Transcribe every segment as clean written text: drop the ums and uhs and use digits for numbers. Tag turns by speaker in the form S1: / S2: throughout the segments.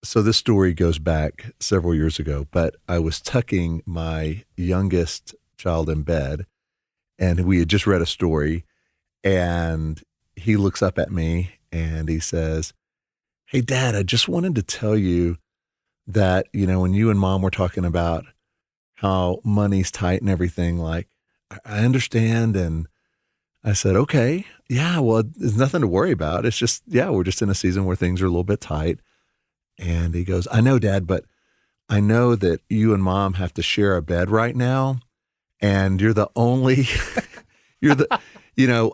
S1: So this story goes back several years ago, but I was tucking my youngest child in bed, and we had just read a story, and he looks up at me and he says, "Hey, Dad, I just wanted to tell you that, when you and Mom were talking about how money's tight and everything, like, I understand." And I said, "Okay, yeah, well, there's nothing to worry about. It's just, yeah, we're just in a season where things are a little bit tight." And he goes, "I know, Dad, but I know that you and Mom have to share a bed right now, and you're the only, you're the,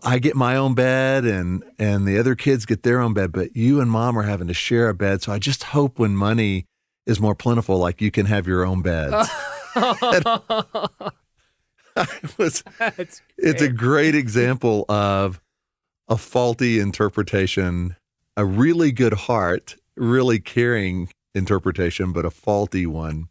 S1: I get my own bed and the other kids get their own bed, but you and Mom are having to share a bed. So I just hope when money is more plentiful, like, you can have your own beds." It's a great example of a faulty interpretation, a really good heart, really caring interpretation, but a faulty one,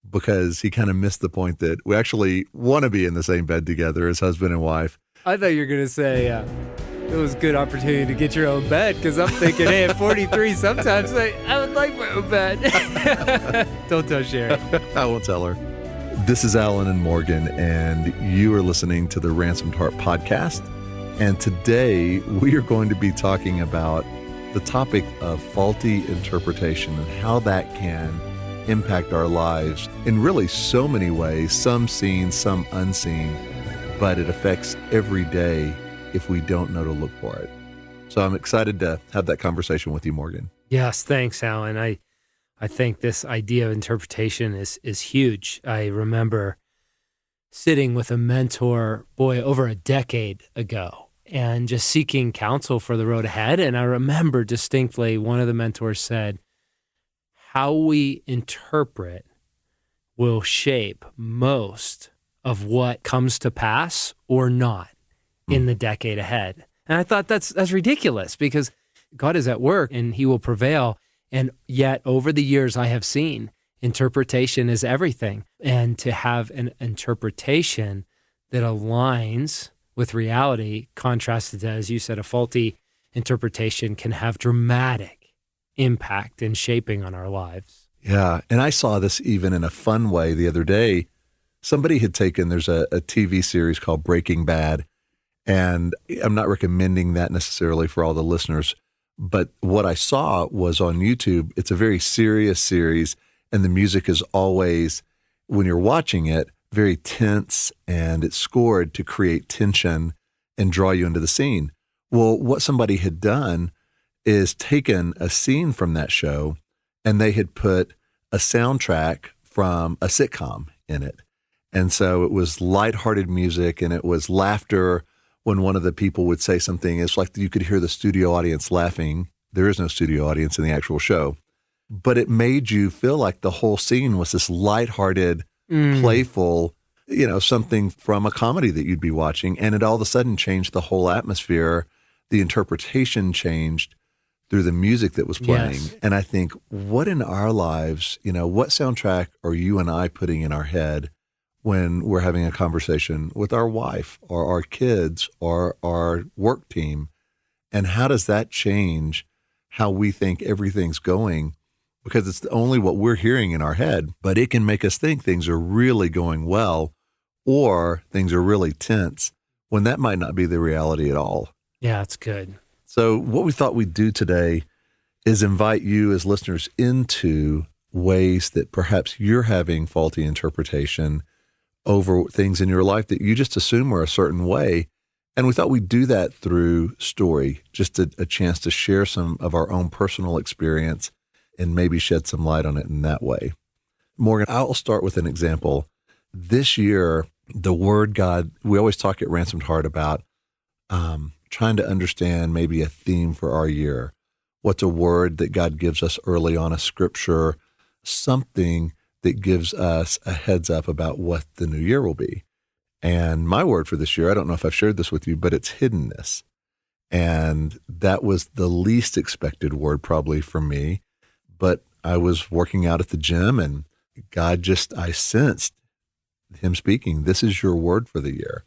S1: because he kind of missed the point that we actually want to be in the same bed together as husband and wife.
S2: I thought you were going to say it was a good opportunity to get your own bed, because I'm thinking, hey, at 43, sometimes I would like my own bed. Don't tell Sharon.
S1: I won't tell her. This is Alan and Morgan, and you are listening to the Ransomed Heart podcast. And today we are going to be talking about the topic of faulty interpretation and how that can impact our lives in really so many ways, some seen, some unseen, but it affects every day if we don't know to look for it. So I'm excited to have that conversation with you, Morgan.
S2: Yes, thanks, Alan. I think this idea of interpretation is huge. I remember sitting with a mentor, over a decade ago, and just seeking counsel for the road ahead. And I remember distinctly one of the mentors said, how we interpret will shape most of what comes to pass or not in the decade ahead. And I thought that's ridiculous, because God is at work and he will prevail. And yet over the years I have seen interpretation is everything. And to have an interpretation that aligns with reality, contrasted to, as you said, a faulty interpretation, can have dramatic impact and shaping on our lives.
S1: Yeah. And I saw this even in a fun way the other day. Somebody had there's a TV series called Breaking Bad, and I'm not recommending that necessarily for all the listeners, but what I saw was on YouTube. It's a very serious series, and the music is always, when you're watching it, very tense, and it's scored to create tension and draw you into the scene. Well, what somebody had done is taken a scene from that show, and they had put a soundtrack from a sitcom in it. And so it was lighthearted music, and it was laughter when one of the people would say something. It's like you could hear the studio audience laughing. There is no studio audience in the actual show. But it made you feel like the whole scene was this lighthearted, playful, something from a comedy that you'd be watching. And it all of a sudden changed the whole atmosphere. The interpretation changed through the music that was playing. Yes. And I think, what in our lives, what soundtrack are you and I putting in our head when we're having a conversation with our wife or our kids or our work team? And how does that change how we think everything's going? Because it's only what we're hearing in our head, but it can make us think things are really going well or things are really tense, when that might not be the reality at all.
S2: Yeah, that's good.
S1: So what we thought we'd do today is invite you as listeners into ways that perhaps you're having faulty interpretation over things in your life that you just assume are a certain way. And we thought we'd do that through story, just a chance to share some of our own personal experience and maybe shed some light on it in that way. Morgan, I'll start with an example. This year, the word God, we always talk at Ransomed Heart about trying to understand maybe a theme for our year. What's a word that God gives us early on, a scripture, something that gives us a heads up about what the new year will be. And my word for this year, I don't know if I've shared this with you, but it's hiddenness. And that was the least expected word probably for me. But I was working out at the gym, and I sensed him speaking, this is your word for the year.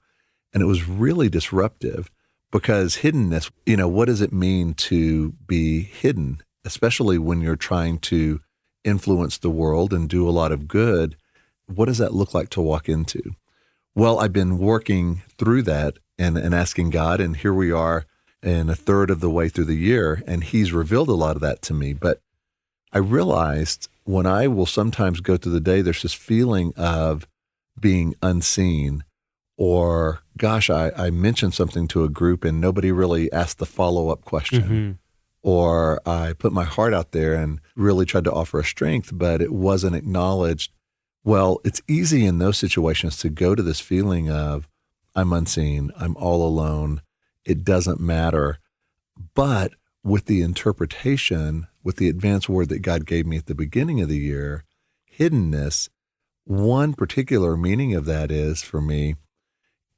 S1: And it was really disruptive, because hiddenness, what does it mean to be hidden, especially when you're trying to influence the world and do a lot of good, what does that look like to walk into? Well, I've been working through that and asking God, and here we are in a third of the way through the year, and He's revealed a lot of that to me. But I realized when I will sometimes go through the day, there's this feeling of being unseen, or gosh, I mentioned something to a group and nobody really asked the follow-up question. Or I put my heart out there and really tried to offer a strength, but it wasn't acknowledged. Well, it's easy in those situations to go to this feeling of, I'm unseen, I'm all alone, it doesn't matter. But with the interpretation, with the advanced word that God gave me at the beginning of the year, hiddenness, one particular meaning of that is, for me,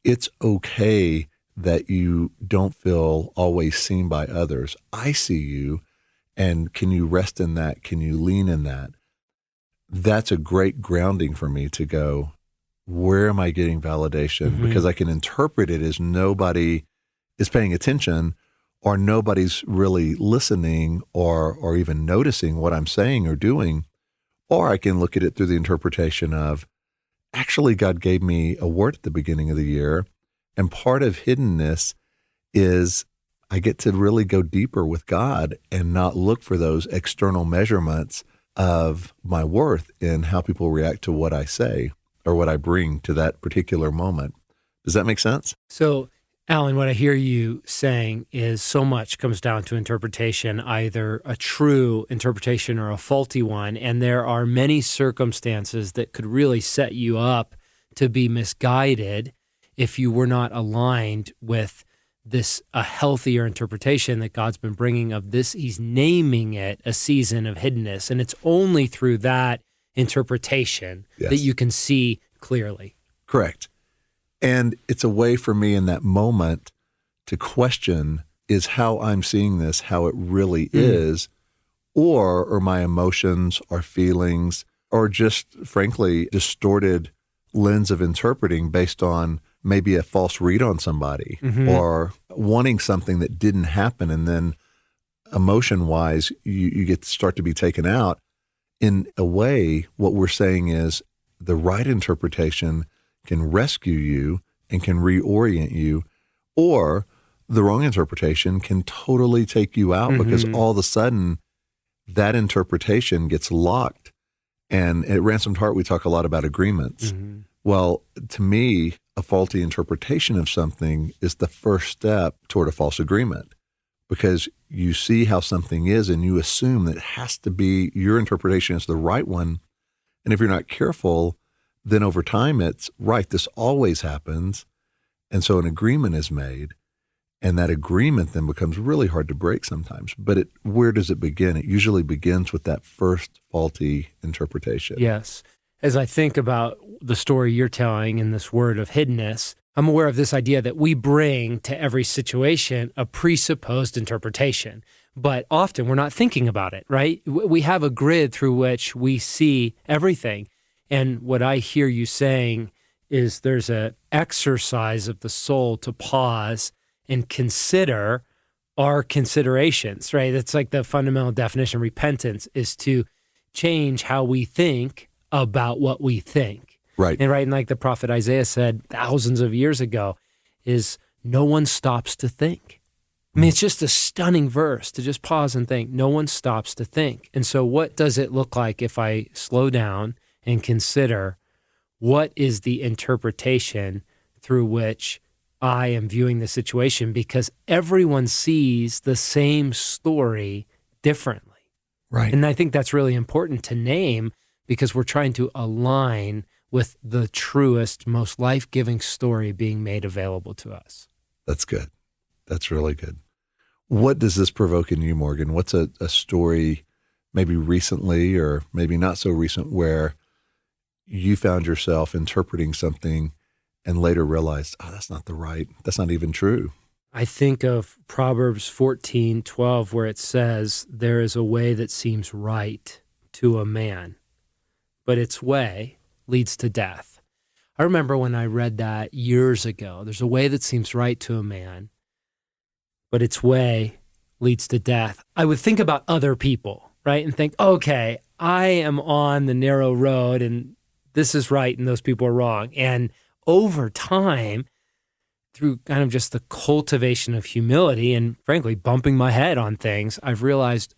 S1: it's okay that you don't feel always seen by others. I see you, and can you rest in that? Can you lean in that? That's a great grounding for me to go, where am I getting validation? Because I can interpret it as nobody is paying attention, or nobody's really listening or even noticing what I'm saying or doing. Or I can look at it through the interpretation of, actually, God gave me a word at the beginning of the year, and part of hiddenness is I get to really go deeper with God and not look for those external measurements of my worth in how people react to what I say or what I bring to that particular moment. Does that make sense?
S2: So, Alan, what I hear you saying is so much comes down to interpretation, either a true interpretation or a faulty one. And there are many circumstances that could really set you up to be misguided if you were not aligned with this, a healthier interpretation that God's been bringing of this. He's naming it a season of hiddenness. And it's only through that interpretation that you can see clearly.
S1: Correct. And it's a way for me in that moment to question, is how I'm seeing this how it really is, or my emotions or feelings, or just frankly distorted lens of interpreting based on maybe a false read on somebody or wanting something that didn't happen. And then emotion-wise, you get to start to be taken out. In a way, what we're saying is the right interpretation can rescue you and can reorient you, or the wrong interpretation can totally take you out because all of a sudden that interpretation gets locked. And at Ransomed Heart, we talk a lot about agreements. Well, to me, a faulty interpretation of something is the first step toward a false agreement, because you see how something is and you assume that it has to be, your interpretation is the right one. And if you're not careful, then over time it's right, this always happens. And so an agreement is made, and that agreement then becomes really hard to break sometimes. But where does it begin? It usually begins with that first faulty interpretation.
S2: Yes. As I think about the story you're telling in this word of hiddenness, I'm aware of this idea that we bring to every situation a presupposed interpretation, but often we're not thinking about it, right? We have a grid through which we see everything. And what I hear you saying is there's an exercise of the soul to pause and consider our considerations, right? That's like the fundamental definition. Repentance is to change how we think about what we think.
S1: Right.
S2: And like the prophet Isaiah said thousands of years ago, is no one stops to think. I mean, it's just a stunning verse to just pause and think. No one stops to think. And so what does it look like if I slow down and consider what is the interpretation through which I am viewing the situation? Because everyone sees the same story differently.
S1: Right.
S2: And I think that's really important to name, because we're trying to align with the truest, most life-giving story being made available to us.
S1: That's good. That's really good. What does this provoke in you, Morgan? What's a story, maybe recently or maybe not so recent, where you found yourself interpreting something and later realized, that's not even true?
S2: I think of Proverbs 14:12, where it says, there is a way that seems right to a man, but its way leads to death. I remember when I read that years ago. There's a way that seems right to a man, but its way leads to death. I would think about other people, right? And think, okay, I am on the narrow road and this is right and those people are wrong. And over time, through kind of just the cultivation of humility and frankly, bumping my head on things, I've realized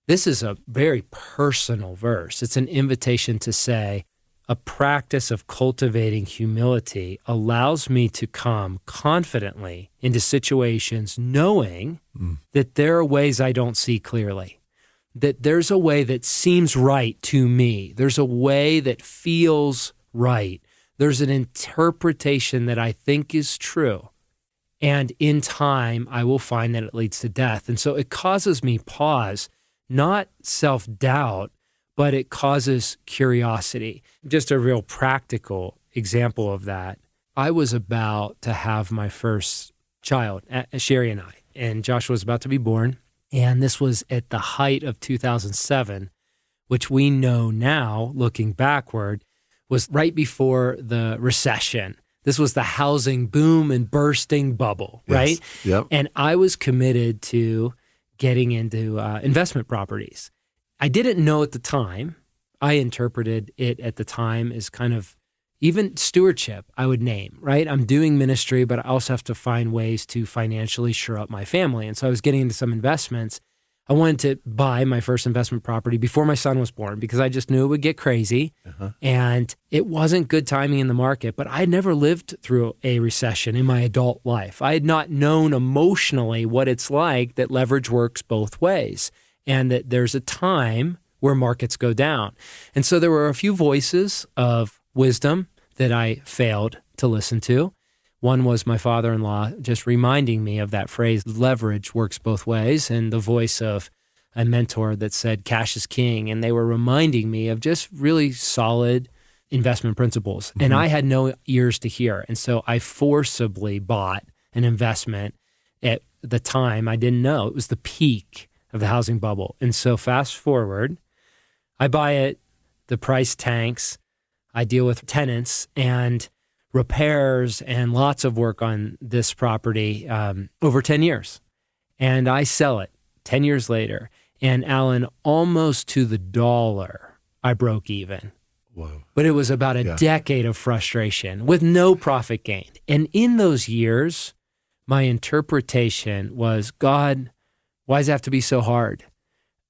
S2: this is a very personal verse. It's an invitation to say, a practice of cultivating humility allows me to come confidently into situations knowing that there are ways I don't see clearly, that there's a way that seems right to me. There's a way that feels right. There's an interpretation that I think is true. And in time, I will find that it leads to death. And so it causes me pause, not self-doubt, but it causes curiosity. Just a real practical example of that. I was about to have my first child, Sherry and I, and Joshua was about to be born. And this was at the height of 2007, which we know now, looking backward, was right before the recession. This was the housing boom and bursting bubble, right?
S1: Yes. Yep.
S2: And I was committed to getting into investment properties. I didn't know at the time. I interpreted it at the time as kind of even stewardship, I would name, right? I'm doing ministry, but I also have to find ways to financially shore up my family. And so I was getting into some investments. I wanted to buy my first investment property before my son was born because I just knew it would get crazy. And it wasn't good timing in the market, but I had never lived through a recession in my adult life. I had not known emotionally what it's like that leverage works both ways and that there's a time where markets go down. And so there were a few voices of wisdom that I failed to listen to. One was my father-in-law just reminding me of that phrase, leverage works both ways, and the voice of a mentor that said, cash is king. And they were reminding me of just really solid investment principles. And I had no ears to hear. And so I forcibly bought an investment at the time I didn't know. It was the peak of the housing bubble. And so fast forward, I buy it, the price tanks, I deal with tenants and repairs and lots of work on this property over 10 years. And I sell it 10 years later. And Alan, almost to the dollar, I broke even.
S1: Whoa.
S2: But it was about a decade of frustration with no profit gained. And in those years, my interpretation was, God, why does it have to be so hard?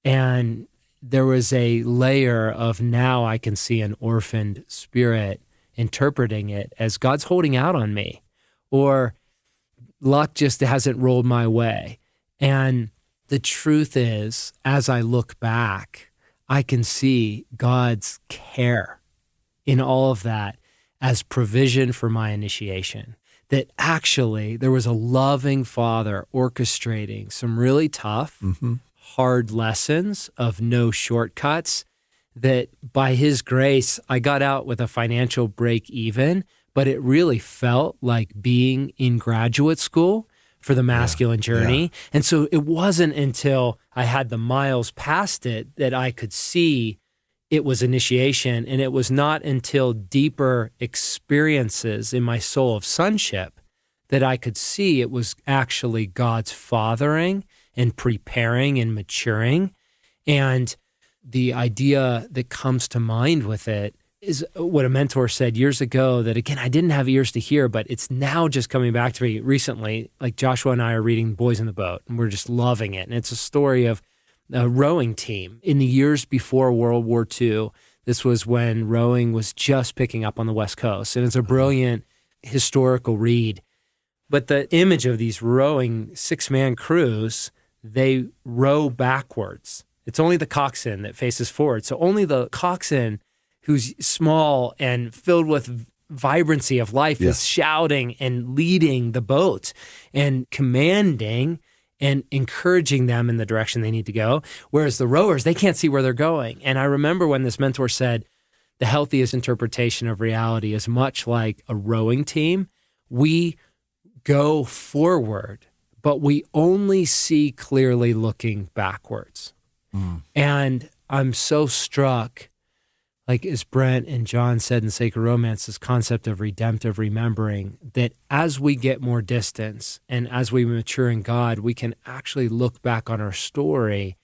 S2: And there was a layer of now I can see an orphaned spirit interpreting it as God's holding out on me, or luck just hasn't rolled my way. And the truth is, as I look back, I can see God's care in all of that as provision for my initiation. That actually there was a loving Father orchestrating some really tough, hard lessons of no shortcuts, that by his grace, I got out with a financial break even, but it really felt like being in graduate school for the masculine journey. And so it wasn't until I had the miles past it that I could see it was initiation. And it was not until deeper experiences in my soul of sonship that I could see it was actually God's fathering and preparing and maturing. And the idea that comes to mind with it is what a mentor said years ago that, again, I didn't have ears to hear, but it's now just coming back to me recently. Like Joshua and I are reading Boys in the Boat, and we're just loving it. And it's a story of a rowing team. In the years before World War II, this was when rowing was just picking up on the West Coast. And it's a brilliant historical read. But the image of these rowing six-man crews, they row backwards. It's only the coxswain that faces forward. So only the coxswain, who's small and filled with vibrancy of life, is shouting and leading the boat and commanding and encouraging them in the direction they need to go. Whereas the rowers, they can't see where they're going. And I remember when this mentor said, the healthiest interpretation of reality is much like a rowing team. We go forward, but we only see clearly looking backwards. And I'm so struck, like as Brent and John said in Sacred Romance, this concept of redemptive remembering, that as we get more distance and as we mature in God, we can actually look back on our story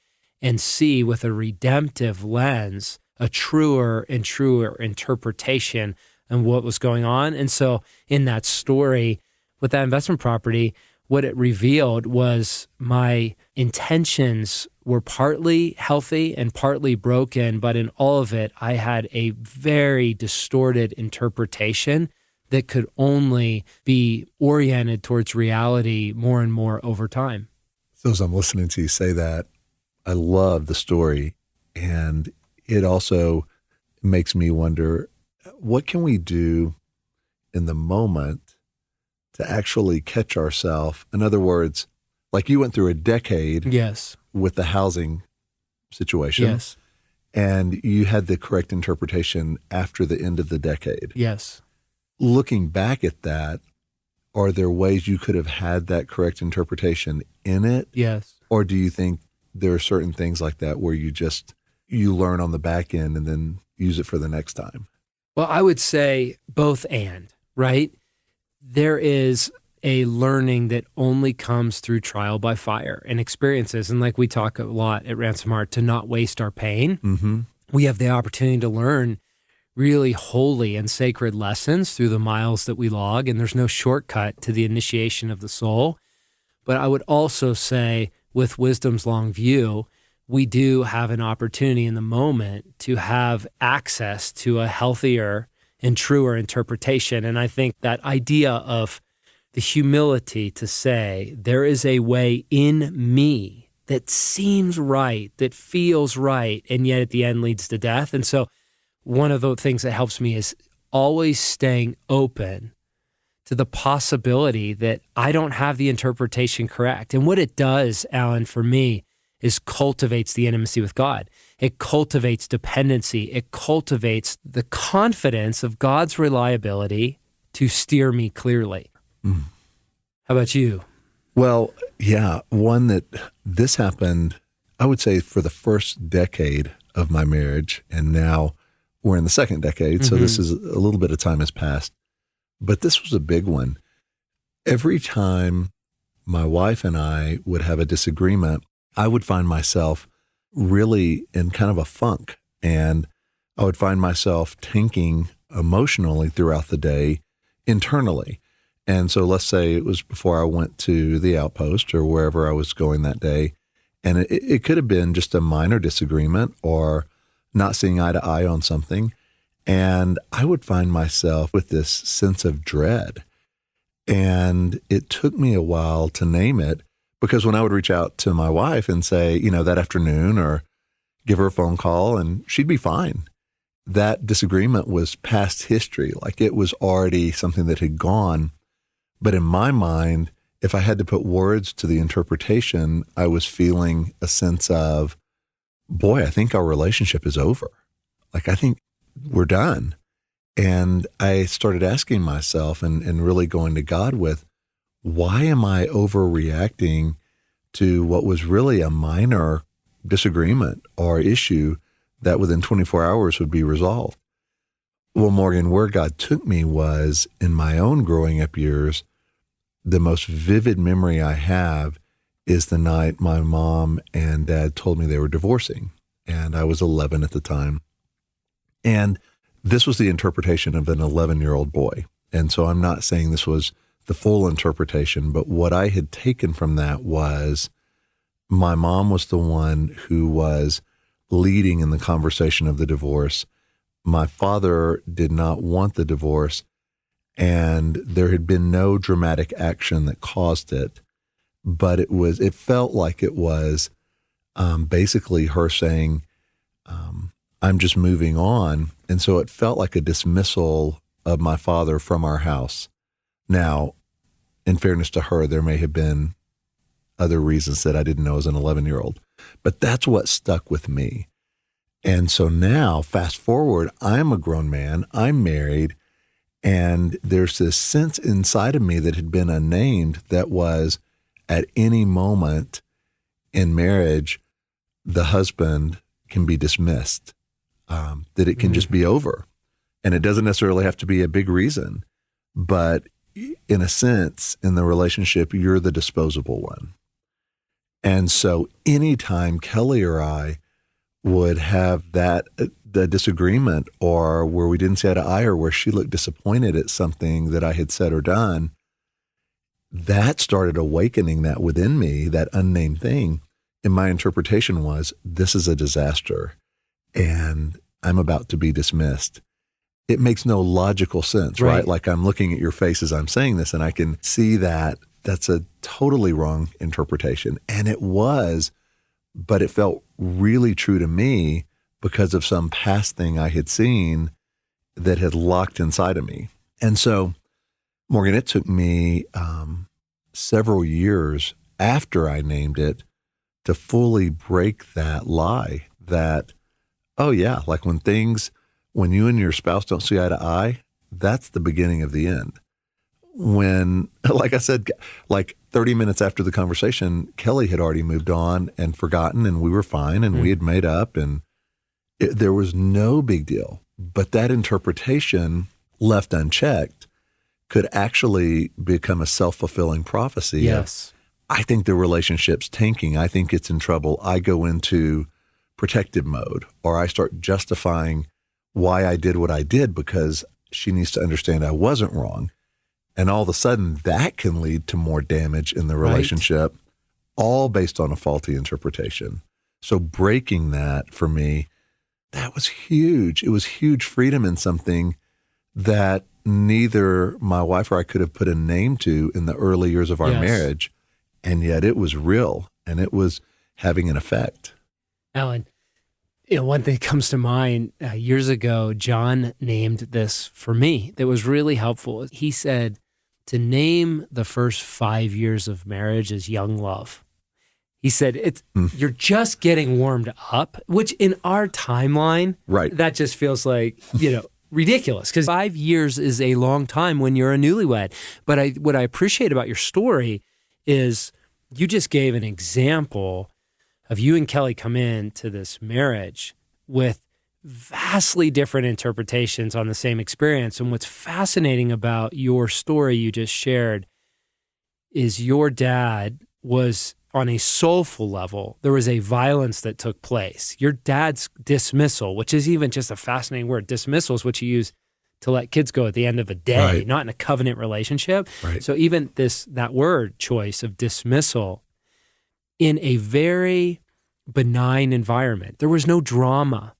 S2: and see with a redemptive lens a truer and truer interpretation of what was going on. And so in that story with that investment property, what it revealed was my intentions were partly healthy and partly broken, but in all of it, I had a very distorted interpretation that could only be oriented towards reality more and more over time.
S1: So as I'm listening to you say that, I love the story, and it also makes me wonder, what can we do in the moment to actually catch ourselves? In other words, like you went through a decade
S2: Yes.
S1: with the housing situation,
S2: Yes.
S1: and you had the correct interpretation after the end of the decade.
S2: Yes.
S1: Looking back at that, are there ways you could have had that correct interpretation in it?
S2: Yes.
S1: Or do you think there are certain things like that where you learn on the back end and then use it for the next time?
S2: Well, I would say both and, right? There is a learning that only comes through trial by fire and experiences. And like we talk a lot at Ransom Heart, to not waste our pain.
S1: Mm-hmm.
S2: We have the opportunity to learn really holy and sacred lessons through the miles that we log, and there's no shortcut to the initiation of the soul. But I would also say, with wisdom's long view, we do have an opportunity in the moment to have access to a healthier and truer interpretation. And I think that idea of the humility to say, there is a way in me that seems right, that feels right, and yet at the end leads to death. And so one of the things that helps me is always staying open to the possibility that I don't have the interpretation correct. And what it does, Alan, for me, is cultivates the intimacy with God. It cultivates dependency. It cultivates the confidence of God's reliability to steer me clearly.
S1: Mm.
S2: How about you?
S1: Well, yeah, this happened, I would say, for the first decade of my marriage, and now we're in the second decade, so this is a little bit of time has passed. But this was a big one. Every time my wife and I would have a disagreement, I would find myself really in kind of a funk, and I would find myself tanking emotionally throughout the day internally. And so let's say it was before I went to the outpost or wherever I was going that day, and it could have been just a minor disagreement or not seeing eye to eye on something. And I would find myself with this sense of dread. And it took me a while to name it, because when I would reach out to my wife and say, that afternoon, or give her a phone call, and she'd be fine. That disagreement was past history. Like it was already something that had gone. But in my mind, if I had to put words to the interpretation, I was feeling a sense of, boy, I think our relationship is over. Like, I think we're done. And I started asking myself and really going to God with, why am I overreacting to what was really a minor disagreement or issue that within 24 hours would be resolved? Well, Morgan, where God took me was in my own growing up years. The most vivid memory I have is the night my mom and dad told me they were divorcing, and I was 11 at the time. And this was the interpretation of an 11-year-old boy. And so I'm not saying this was the full interpretation, but what I had taken from that was my mom was the one who was leading in the conversation of the divorce. My father did not want the divorce, and there had been no dramatic action that caused it. But it felt like it was basically her saying, I'm just moving on. And so it felt like a dismissal of my father from our house. Now, in fairness to her, there may have been other reasons that I didn't know as an 11-year-old, but that's what stuck with me. And so now, fast forward, I'm a grown man, I'm married, and there's this sense inside of me that had been unnamed that was, at any moment in marriage, the husband can be dismissed, that it can just be over. And it doesn't necessarily have to be a big reason, but in a sense, in the relationship, you're the disposable one. And so anytime Kelly or I would have the disagreement, or where we didn't see eye to eye, or where she looked disappointed at something that I had said or done, that started awakening that within me, that unnamed thing. And my interpretation was, this is a disaster and I'm about to be dismissed. It makes no logical sense, right? Like, I'm looking at your face as I'm saying this, and I can see that that's a totally wrong interpretation. And it was, but it felt really true to me because of some past thing I had seen that had locked inside of me. And so, Morgan, it took me several years after I named it to fully break that lie that, oh yeah, like when you and your spouse don't see eye to eye, that's the beginning of the end. When, like I said, like 30 minutes after the conversation, Kelly had already moved on and forgotten, and we were fine, and we had made up, and there was no big deal. But that interpretation, left unchecked, could actually become a self-fulfilling prophecy.
S2: Yes.
S1: I think the relationship's tanking. I think it's in trouble. I go into protective mode, or I start justifying why I did what I did because she needs to understand I wasn't wrong. And all of a sudden that can lead to more damage in the relationship, all based on a faulty interpretation. So breaking that for me, that was huge. It was huge freedom in something that neither my wife or I could have put a name to in the early years of our marriage. And yet it was real, and it was having an effect.
S2: Alan, one thing comes to mind. Years ago, John named this for me that was really helpful. He said to name the first 5 years of marriage as young love. He said, you're just getting warmed up, which in our timeline, that just feels like, ridiculous, because 5 years is a long time when you're a newlywed. But what I appreciate about your story is you just gave an example of you and Kelly come into this marriage with vastly different interpretations on the same experience. And what's fascinating about your story you just shared is your dad was, on a soulful level, there was a violence that took place. Your dad's dismissal, which is even just a fascinating word, dismissal is what you use to let kids go at the end of a day, not in a covenant relationship. So even that word choice of dismissal in a very benign environment. There was no drama.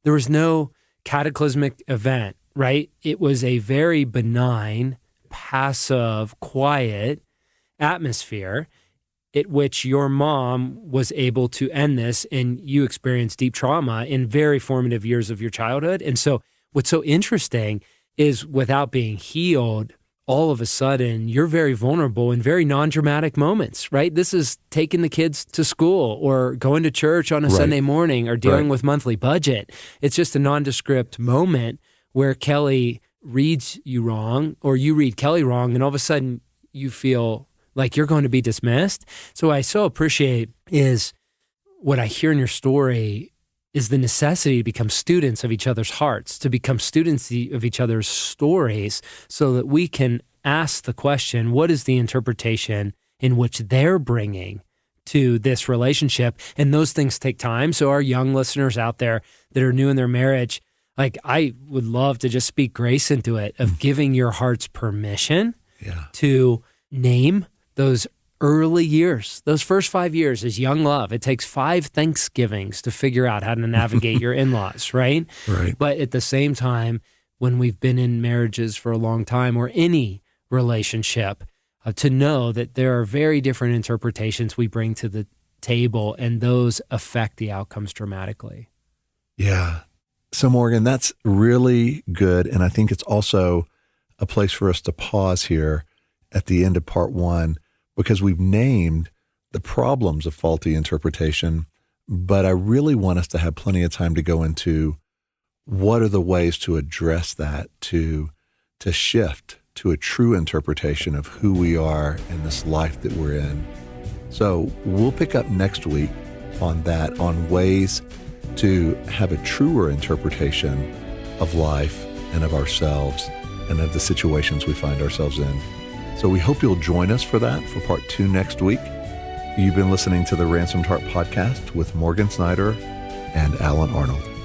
S2: There was no cataclysmic event, right? It was a very benign, passive, quiet atmosphere at which your mom was able to end this, and you experienced deep trauma in very formative years of your childhood. And so what's so interesting is, without being healed, all of a sudden you're very vulnerable in very non-dramatic moments, right? This is taking the kids to school or going to church on a Sunday morning or dealing with monthly budget. It's just a nondescript moment where Kelly reads you wrong, or you read Kelly wrong, and all of a sudden you feel like you're going to be dismissed. So what I so appreciate is what I hear in your story is the necessity to become students of each other's hearts, to become students of each other's stories, so that we can ask the question, what is the interpretation in which they're bringing to this relationship? And those things take time. So our young listeners out there that are new in their marriage, like, I would love to just speak grace into it, of giving your hearts permission to name those early years, those first 5 years is young love. It takes 5 Thanksgivings to figure out how to navigate your in-laws, right? But at the same time, when we've been in marriages for a long time, or any relationship, to know that there are very different interpretations we bring to the table, and those affect the outcomes dramatically.
S1: Yeah. So Morgan, that's really good. And I think it's also a place for us to pause here at the end of part 1, because we've named the problems of faulty interpretation, but I really want us to have plenty of time to go into what are the ways to address that, to shift to a true interpretation of who we are in this life that we're in. So we'll pick up next week on that, on ways to have a truer interpretation of life and of ourselves and of the situations we find ourselves in. So we hope you'll join us for that, for part 2 next week. You've been listening to the Ransomed Heart podcast with Morgan Snyder and Alan Arnold.